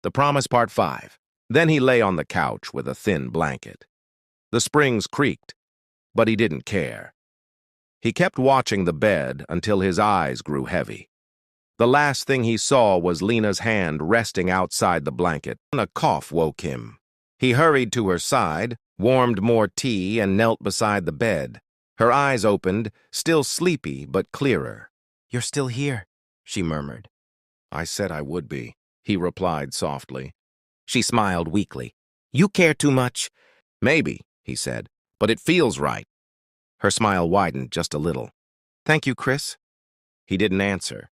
The Promise Part 5. Then he lay on the couch with a thin blanket. The springs creaked, but he didn't care. He kept watching the bed until his eyes grew heavy. The last thing he saw was Lena's hand resting outside the blanket. A cough woke him. He hurried to her side, warmed more tea, and knelt beside the bed. Her eyes opened, still sleepy but clearer. "You're still here," she murmured. "I said I would be," he replied softly. She smiled weakly. "You care too much." "Maybe," he said, "but it feels right." Her smile widened just a little. "Thank you, Chris." He didn't answer.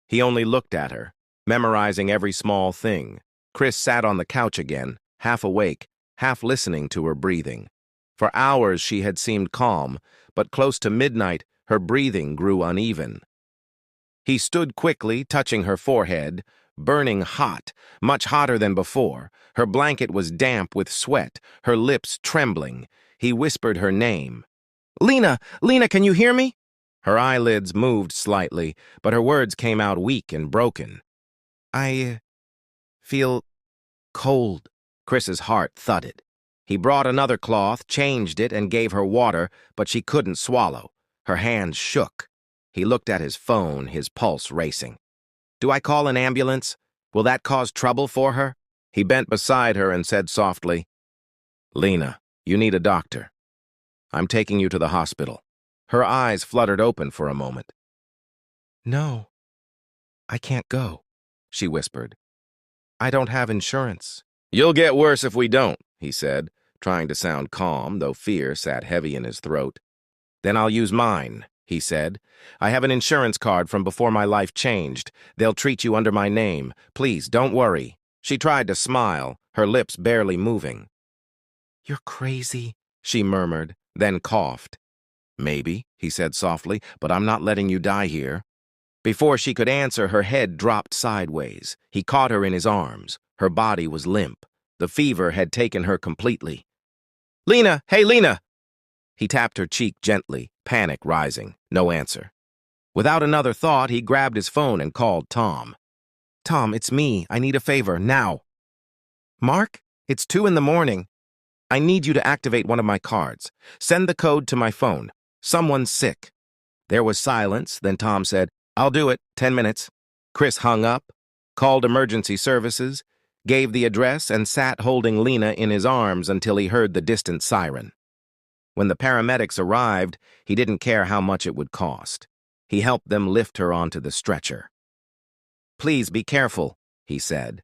He only looked at her, memorizing every small thing. Chris sat on the couch again, half awake, half listening to her breathing. For hours she had seemed calm, but close to midnight her breathing grew uneven. He stood quickly, touching her forehead, burning hot, much hotter than before. Her blanket was damp with sweat, her lips trembling. He whispered her name. "Lena! Lena, can you hear me?" Her eyelids moved slightly, but her words came out weak and broken. "I feel cold." Chris's heart thudded. He brought another cloth, changed it, and gave her water, but she couldn't swallow. Her hands shook. He looked at his phone, his pulse racing. "Do I call an ambulance? Will that cause trouble for her?" He bent beside her and said softly, "Lena, you need a doctor. I'm taking you to the hospital." Her eyes fluttered open for a moment. "No, I can't go," she whispered. "I don't have insurance." "You'll get worse if we don't," he said, trying to sound calm, though fear sat heavy in his throat. "Then I'll use mine," he said. "I have an insurance card from before my life changed. They'll treat you under my name. Please, don't worry." She tried to smile, her lips barely moving. "You're crazy," she murmured, then coughed. "Maybe," he said softly, "but I'm not letting you die here." Before she could answer, her head dropped sideways. He caught her in his arms. Her body was limp. The fever had taken her completely. "Lena! Hey, Lena!" He tapped her cheek gently, panic rising. No answer. Without another thought, he grabbed his phone and called Tom. "Tom, it's me. I need a favor, now." "Mark, it's 2 in the morning. I need you to activate one of my cards. Send the code to my phone. Someone's sick." There was silence, then Tom said, "I'll do it, 10 minutes. Chris hung up, called emergency services, gave the address, and sat holding Lena in his arms until he heard the distant siren. When the paramedics arrived, he didn't care how much it would cost. He helped them lift her onto the stretcher. "Please be careful," he said.